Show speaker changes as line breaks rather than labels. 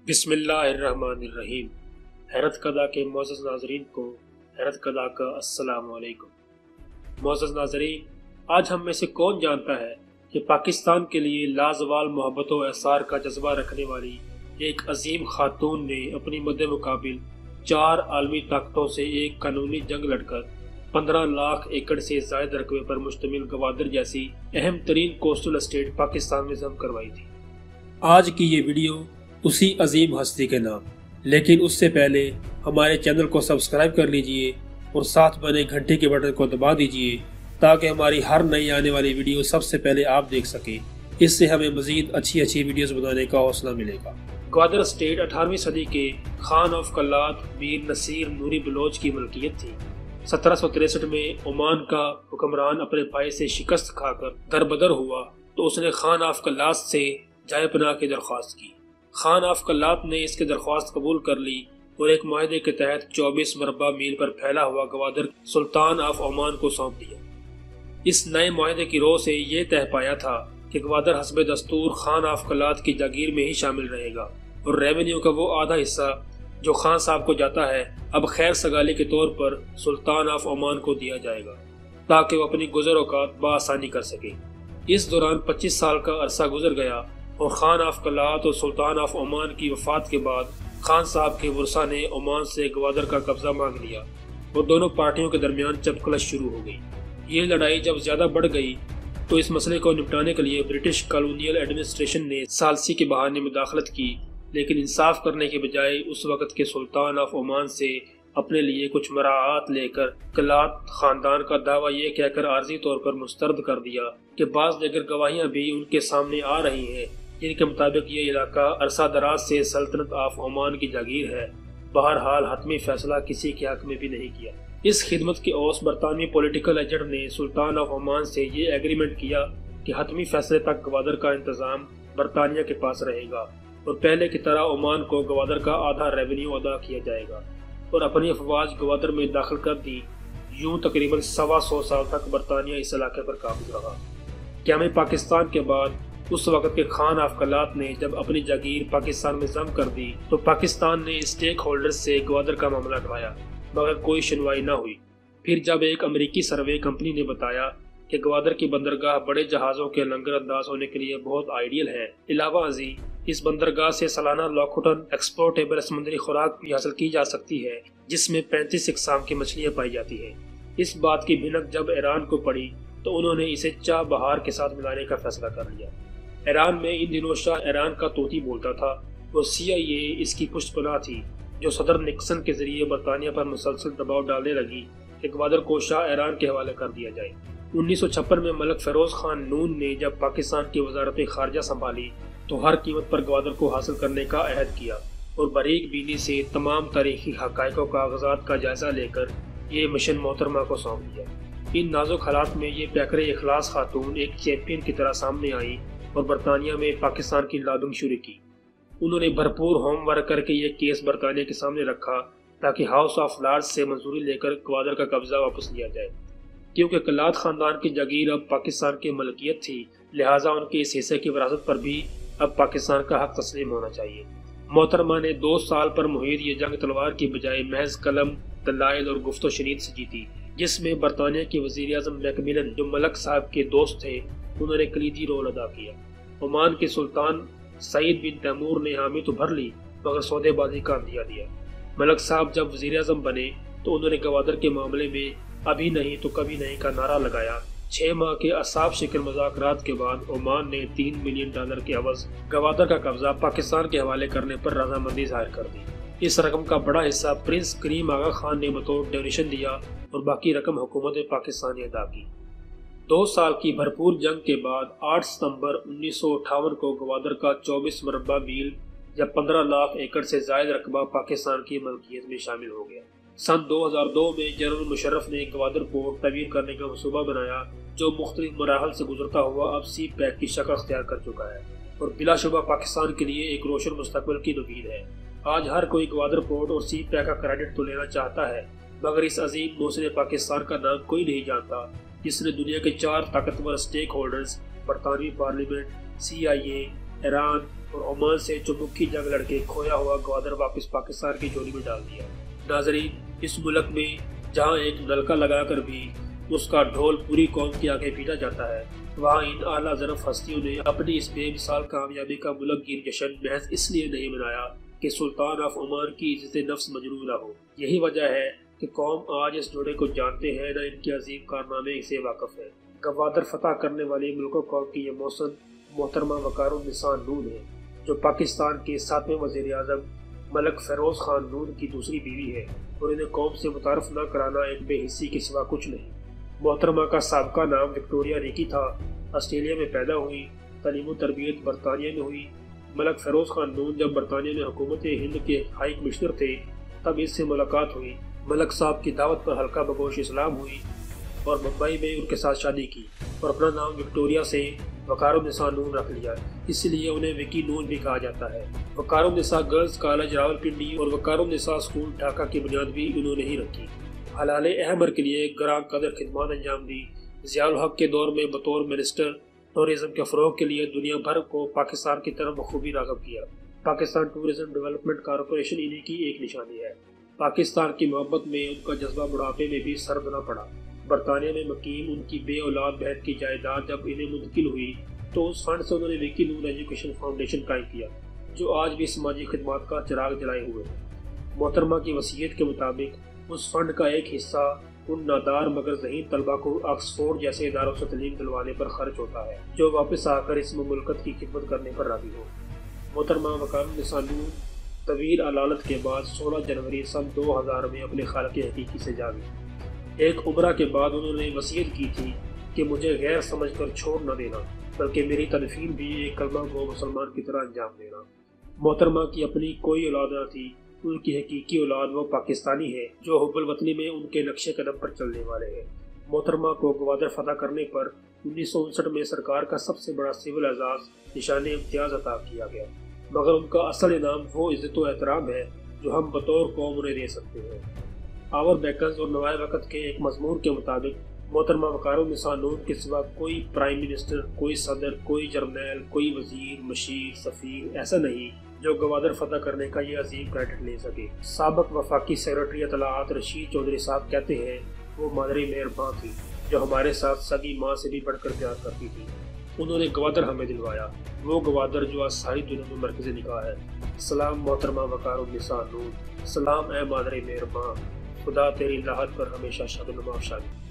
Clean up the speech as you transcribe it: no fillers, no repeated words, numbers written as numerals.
بسم اللہ الرحمن الرحیم۔ حیرت کدا کے معزز ناظرین کو حیرت کدا کا السلام علیکم۔ معزز ناظرین، آج ہم میں سے کون جانتا ہے کہ پاکستان کے لیے لازوال محبت و احسار کا جذبہ رکھنے والی ایک عظیم خاتون نے اپنی مد مقابل 4 عالمی طاقتوں سے ایک قانونی جنگ لڑ کر 15 لاکھ ایکڑ سے زائد رقبے پر مشتمل گوادر جیسی اہم ترین کوسٹل اسٹیٹ پاکستان میں ضم کروائی تھی۔ آج کی یہ ویڈیو اسی عظیم ہستی کے نام، لیکن اس سے پہلے ہمارے چینل کو سبسکرائب کر لیجئے اور ساتھ بنے گھنٹی کے بٹن کو دبا دیجئے تاکہ ہماری ہر نئی آنے والی ویڈیو سب سے پہلے آپ دیکھ سکیں۔ اس سے ہمیں مزید اچھی ویڈیوز بنانے کا حوصلہ ملے گا۔ گوادر اسٹیٹ 18ویں صدی کے خان آف کلات میر نصیر نوری بلوچ کی ملکیت تھی۔ 1763 میں عمان کا حکمران اپنے بھائی سے شکست کھا کر دربدر ہوا تو اس نے خان آف کلات سے جائے پناہ کی درخواست کی۔ خان آف کلات نے اس کی درخواست قبول کر لی اور ایک معاہدے کے تحت 24 مربع میل پر پھیلا ہوا گوادر سلطان آف عمان کو سونپ دیا۔ اس نئے معاہدے کی روح سے یہ طے پایا تھا کہ گوادر حسب دستور خان آف کلات کی جاگیر میں ہی شامل رہے گا اور ریونیو کا وہ آدھا حصہ جو خان صاحب کو جاتا ہے اب خیر سگالی کے طور پر سلطان آف عمان کو دیا جائے گا تاکہ وہ اپنی گزر اوقات بآسانی کر سکے۔ اس دوران 25 سال کا عرصہ گزر گیا اور خان آف کلات اور سلطان آف عمان کی وفات کے بعد خان صاحب کے ورثا نے عمان سے گوادر کا قبضہ مانگ لیا اور دونوں پارٹیوں کے درمیان چپکلش شروع ہو گئی۔ یہ لڑائی جب زیادہ بڑھ گئی تو اس مسئلے کو نپٹانے کے لیے برٹش کالونیل ایڈمنسٹریشن نے ثالثی کے بہانے مداخلت کی، لیکن انصاف کرنے کے بجائے اس وقت کے سلطان آف عمان سے اپنے لیے کچھ مراعات لے کر کلات خاندان کا دعویٰ یہ کہہ کر عارضی طور پر مسترد کر دیا کہ بعض دیگر گواہیاں بھی ان کے سامنے آ رہی ہیں جن کے مطابق یہ علاقہ عرصہ دراز سے سلطنت آف عمان کی جاگیر ہے۔ بہرحال حتمی فیصلہ کسی کے حق میں بھی نہیں کیا۔ اس خدمت کے اوس برطانوی پولیٹیکل ایجنٹ نے سلطان آف عمان سے یہ ایگریمنٹ کیا کہ حتمی فیصلے تک گوادر کا انتظام برطانیہ کے پاس رہے گا اور پہلے کی طرح عمان کو گوادر کا آدھا ریونیو ادا کیا جائے گا، اور اپنی افواج گوادر میں داخل کر دی۔ یوں تقریباً 125 سال تک برطانیہ اس علاقے پر قابض رہا۔ قیام پاکستان کے بعد اس وقت کے خان آف کلات نے جب اپنی جاگیر پاکستان میں ضم کر دی تو پاکستان نے اسٹیک ہولڈرز سے گوادر کا معاملہ اٹھایا مگر کوئی سنوائی نہ ہوئی۔ پھر جب ایک امریکی سروے کمپنی نے بتایا کہ گوادر کی بندرگاہ بڑے جہازوں کے لنگر انداز ہونے کے لیے بہت آئیڈیل ہے، علاوہ ازیں اس بندرگاہ سے سالانہ لاکھوں ٹن ایکسپورٹیبل سمندری خوراک بھی حاصل کی جا سکتی ہے جس میں 35 اقسام کی مچھلیاں پائی جاتی ہیں۔ اس بات کی بھنک جب ایران کو پڑی تو انہوں نے اسے چاہ بہار کے ساتھ ملانے کا فیصلہ کر لیا۔ ایران میں ان دنوں شاہ ایران کا طوطی بولتا تھا اور CIA اس کی پشت پناہ تھی جو صدر نکسن کے ذریعے برطانیہ پر مسلسل دباؤ ڈالنے لگی کہ گوادر کو شاہ ایران کے حوالے کر دیا جائے۔ 1956 میں ملک فیروز خان نون نے جب پاکستان کی وزارت خارجہ سنبھالی تو ہر قیمت پر گوادر کو حاصل کرنے کا عہد کیا اور باریک بینی سے تمام تاریخی حقائق و کاغذات کا جائزہ لے کر یہ مشن محترمہ کو سونپ دیا۔ ان نازک حالات میں یہ پیکر اخلاص خاتون ایک چیمپئن کی طرح سامنے آئی اور برطانیہ میں پاکستان کی لابنگ شروع کی۔ انہوں نے بھرپور ہوم ورک کر کے یہ کیس برطانیہ کے سامنے رکھا تاکہ ہاؤس آف لارڈز سے منظوری لے کر گوادر کا قبضہ واپس لیا جائے۔ کیونکہ کلات خاندان کی جاگیر اب پاکستان کی ملکیت تھی، لہٰذا ان کے اس حصے کی وراثت پر بھی اب پاکستان کا حق تسلیم ہونا چاہیے۔ محترمہ نے 2 سال پر محیط یہ جنگ تلوار کی بجائے محض قلم، دلائل اور گفت و شنید سے جیتی، جس میں برطانیہ کے وزیر اعظم میکملن جو ملک صاحب کے دوست تھے انہوں نے کلیدی رول ادا کیا۔ عمان کے سلطان سعید بن تیمور نے حامی تو بھر لی مگر سودے بازی کا اندھیا دیا۔ ملک صاحب جب وزیر اعظم بنے تو انہوں نے گوادر کے معاملے میں ابھی نہیں تو کبھی نہیں کا نعرہ لگایا۔ 6 ماہ کے اصاف شکل مذاکرات کے بعد عمان نے $3 ملین کے عوض گوادر کا قبضہ پاکستان کے حوالے کرنے پر رضامندی ظاہر کر دی۔ اس رقم کا بڑا حصہ پرنس کریم آغا خان نے بطور ڈونیشن دیا اور باقی رقم حکومت پاکستان نے ادا کی۔ 2 سال کی بھرپور جنگ کے بعد 8 ستمبر 1958 کو گوادر کا 24 مربع میل یا 15 لاکھ ایکڑ سے زائد رقبہ پاکستان کی ملکیت میں شامل ہو گیا۔ سن 2002 میں جنرل مشرف نے گوادر پورٹ تعمیر کرنے کا منصوبہ بنایا جو مختلف مراحل سے گزرتا ہوا اب سی پیک کی شکل اختیار کر چکا ہے اور بلا شبہ پاکستان کے لیے ایک روشن مستقبل کی امید ہے۔ آج ہر کوئی گوادر پورٹ اور سی پیک کا کریڈٹ تو لینا چاہتا ہے مگر اس عظیم محسن پاکستان کا نام کوئی نہیں جانتا جس نے دنیا کے 4 طاقتور اسٹیک ہولڈرز برطانوی پارلیمنٹ، CIA، ایران اور عمان سے چمکی جنگ لڑ کے کھویا ہوا گوادر واپس پاکستان کی جولی میں ڈال دیا۔ ناظرین، اس ملک میں جہاں ایک نلکا لگا کر بھی اس کا ڈھول پوری قوم کے آگے پیٹا جاتا ہے، وہاں ان اعلیٰ ظرف ہستیوں نے اپنی اس بے مثال کامیابی کا ملک گیر جشن محض اس لیے نہیں منایا کہ سلطان آف عمان کی عزت نفس مجروح نہ ہو۔ یہی وجہ ہے کہ قوم آج اس جوڑے کو جانتے ہیں، نہ ان کے عظیم کارنامے سے واقف ہے۔ گوادر فتح کرنے والی ملک و قوم کی یہ موسم محترمہ وقار النساء نون ہے، جو پاکستان کے 7ویں وزیر اعظم ملک فیروز خان نون کی دوسری بیوی ہے، اور انہیں قوم سے متعارف نہ کرانا ایک بے حسی کے سوا کچھ نہیں۔ محترمہ کا سابقہ نام وکٹوریہ ریکی تھا، آسٹریلیا میں پیدا ہوئی، تعلیم و تربیت برطانیہ میں ہوئی۔ ملک فیروز خان نون جب برطانیہ میں حکومت ہند کے ہائی کمشنر تھے تب اس سے ملاقات ہوئی۔ ملک صاحب کی دعوت پر حلقہ بگوش اسلام ہوئی اور ممبئی میں ان کے ساتھ شادی کی اور اپنا نام وکٹوریہ سے وقار النساء نون رکھ لیا، اس لیے انہیں وکی نون بھی کہا جاتا ہے۔ وقار النساء گرلز کالج راولپنڈی اور وقار النساء اسکول ڈھاکہ کی بنیاد بھی انہوں نے ہی رکھی۔ حلال احمر کے لیے گراں قدر خدمات انجام دی۔ ضیاء الحق کے دور میں بطور منسٹر ٹورزم کے فروغ کے لیے دنیا بھر کو پاکستان کی طرف بخوبی راغب کیا۔ پاکستان ٹورزم ڈیولپمنٹ کارپوریشن انہی کی ایک نشانی ہے۔ پاکستان کی محبت میں ان کا جذبہ بڑھاپے میں بھی سرد نہ پڑا۔ برطانیہ میں مقیم ان کی بے اولاد بہن کی جائیداد جب انہیں منتقل ہوئی تو اس فنڈ سے انہوں نے وکی نون ایجوکیشن فاؤنڈیشن قائم کیا، جو آج بھی سماجی خدمات کا چراغ جلائے ہوئے ہے۔ محترمہ کی وصیت کے مطابق اس فنڈ کا ایک حصہ ان نادار مگر ذہین طلبہ کو آکسفورڈ جیسے اداروں سے تعلیم دلوانے پر خرچ ہوتا ہے، جو واپس آ کر اس مملکت کی خدمت کرنے پر راضی ہو۔ محترمہ وقار النساء نون طویل علالت کے بعد 16 جنوری سن 2000 میں اپنے خالق حقیقی سے جا گئی۔ ایک عمرہ کے بعد انہوں نے وصیت کی تھی کہ مجھے غیر سمجھ کر چھوڑ نہ دینا، بلکہ میری تدفین بھی ایک کلمہ گو مسلمان کی طرح انجام دینا۔ محترمہ کی اپنی کوئی اولاد نہ تھی، ان کی حقیقی اولاد وہ پاکستانی ہے جو حب الوطنی میں ان کے نقش قدم پر چلنے والے ہیں۔ محترمہ کو گوادر فتح کرنے پر 1959 میں سرکار کا سب سے بڑا سول اعزاز نشان امتیاز عطا کیا گیا، مگر ان کا اصل انعام وہ عزت و احترام ہے جو ہم بطور قوم انہیں دے سکتے ہیں۔ آور بیکنز اور نوائے وقت کے ایک مضمون کے مطابق محترمہ وقار النساء نون کے سوا کوئی پرائم منسٹر، کوئی صدر، کوئی جرنیل، کوئی وزیر، مشیر، سفیر ایسا نہیں جو گوادر فتح کرنے کا یہ عظیم کریڈٹ لے سکے۔ سابق وفاقی سیکرٹری اطلاعات رشید چودھری صاحب کہتے ہیں، وہ مادر مہرباں تھی جو ہمارے ساتھ سگی ماں سے بھی بڑھ کر پیار کرتی تھی۔ انہوں نے گوادر ہمیں دلوایا، وہ گوادر جو آج ساری دنیا میں مرکز نکاح ہے۔ سلام محترمہ وقار النساء نون، سلام اے مادر مہرباں، خدا تیری لاحت پر ہمیشہ شاد و نما شامل۔